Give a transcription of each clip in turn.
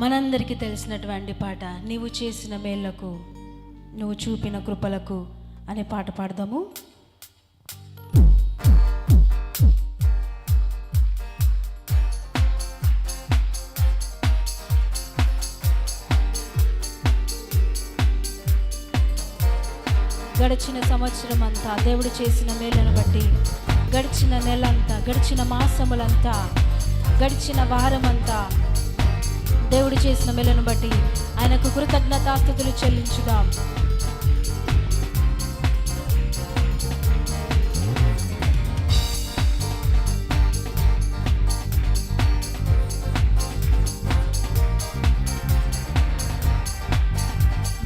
మనందరికీ తెలిసినటువంటి పాట, నీవు చేసిన మేళ్లకు నువ్వు చూపిన కృపలకు అనే పాట పాడదాము. గడిచిన సంవత్సరం అంతా దేవుడు చేసిన మేళ్లను బట్టి, గడిచిన నెల అంతా, గడిచిన మాసములంతా, గడిచిన వారం అంతా దేవుడు చేసిన మేలును బట్టి ఆయనకు కృతజ్ఞతాస్తుతులు చెల్లించుదాం.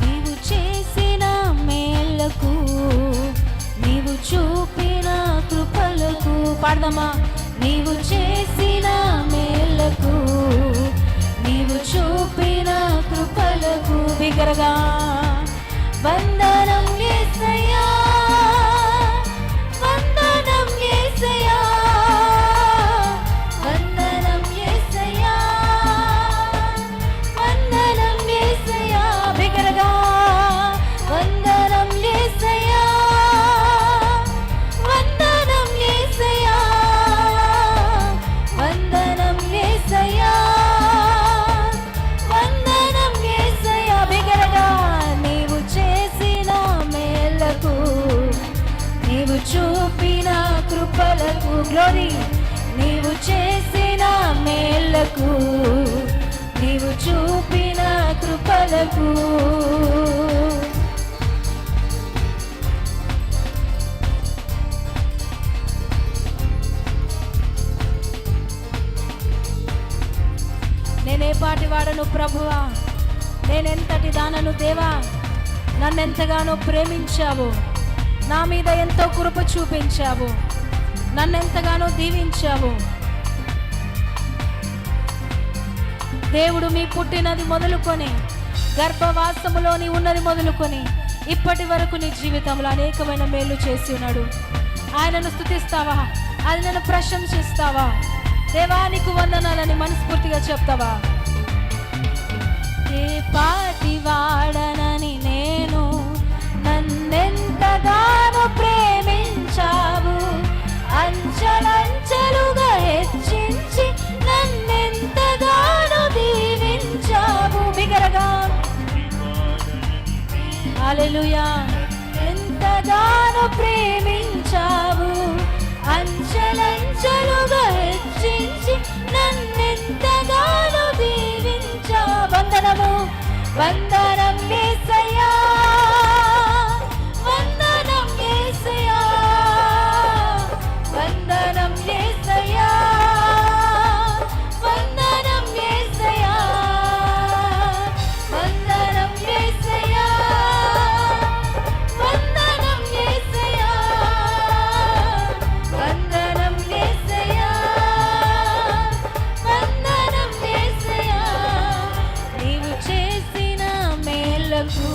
నీవు చేసిన మేలుకు, నీవు చూపిన కృపలకు, పాడదామా. నీవు చేసిన మేలుకు, నీవు చూపిన కృపలకు బిగ్గరగా వందనం యేసయ్యా, వందనం యేసయ్యా, వందనం యేసయ్యా, వందనం యేసయ్యా, బిగ్గరగా వందనం యేసయ్యా, వందనం యేసయ్యా, వందనం యేసయ్యా, నీవు చూపిన కృపలకు గ్లోరీ. నీవు చేసిన మేళ్లకు, నీవు చూపిన కృపలకు. నేనే పాటి వాడను ప్రభువా, నేనెంతటి దానను దేవా, నన్నెంతగానో ప్రేమించావు, నా మీద ఎంతో కృప చూపించావు, నన్నెంతగానో దీవించావు. దేవుడు మీ పుట్టినది మొదలుకొని, గర్భవాసములోని ఉన్నది మొదలుకొని ఇప్పటి వరకు నీ జీవితంలో అనేకమైన మేలు చేసి ఉన్నాడు. ఆయనను స్తుతిస్తావా? ఆయనను ప్రశంసిస్తావా? దేవానికి వందనాలని మనస్ఫూర్తిగా చెప్తావా? ఏ పాటి వాడనని నేను, నన్నెంతగానో ప్రేమించావు, అంచెలంచెలుగా హెచ్చించి నన్నెంతగానో దీవించావు. బిగరగా హల్లెలూయా. ఎంతగానో ప్రేమించావు, అంచెలంచెలుగా హెచ్చించి నన్నెంతగానో దీవించావు. వందనము, వందనం యేసయ్యా, వందనం యేసయ్యా, వందనం యేసయ్యా, వందనం యేసయ్యా, వందనం యేసయ్యా, వందనం యేసయ్యా, వందనం యేసయ్యా, వందనం యేసయ్యా. నీవు చేసిన మేళ్లకు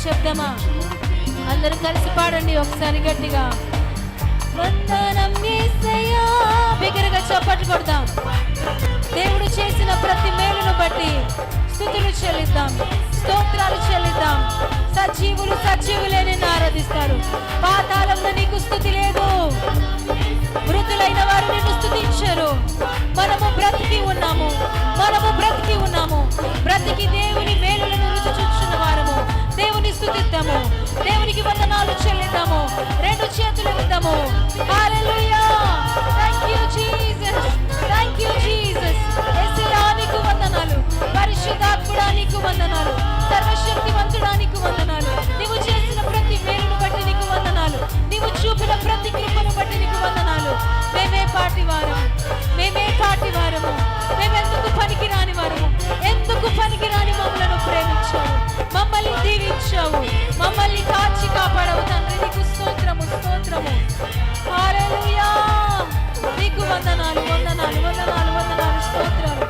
చెప్దామా? అందరూ కలిసి పాడండి ఒకసారి గట్టిగా. వందనం యేసయ్యా, బిగ్గరగా చప్పట్లు కొడదాం. దేవుడు చేసిన ప్రతి మేలును బట్టి స్తుతులు చెల్లిద్దాం, స్తోత్రాలు చెల్లిద్దాం. సజీవులు సజీవులే నిన్ను ఆరాధిస్తారు. పాతాళంలో నీకు స్తుతి లేదు, మృతులైన వారు నిన్ను స్తుతించరు. మనము బ్రతికి ఉన్నాము, మనము బ్రతికి ఉన్నాము. బ్రతికి దేవుని మేలులను రుచి చూచున్న వారము. దేవుని స్తుతిద్దాము, దేవునికి వందనాలు చెల్లిద్దాము, రెండు చేతులు ఇద్దాము. హల్లెలూయా, థాంక్యూ జీసస్, థాంక్యూ జీసస్. యేసయ్యా నీకు వందనాలు, పరిశుద్ధాత్ముడా నీకు వందనాలు, సర్వశక్తివంతుడా నీకు వందనాలు. నీవు చేసిన ప్రతి మేలును బట్టి నీకు వందనాలు, నీవు చూపిన ప్రతి కృపను బట్టి నీకు వందనాలు. మేమే పాటివారము, మేమే పాటివారము, మేమెందుకు పనికిరాని వారము. ఎందుకు పనికిరాని మమ్మలను ప్రేమించావు, మమ్మల్ని దీవించావు, మమ్మల్ని కాచి కాపాడవు తండ్రి. నీకు స్తోత్రము, స్తోత్రము. హల్లెలూయా, నీకు వందనాలు, వందనాలు, వందనాలు, వందనాలు, స్తోత్రాలు.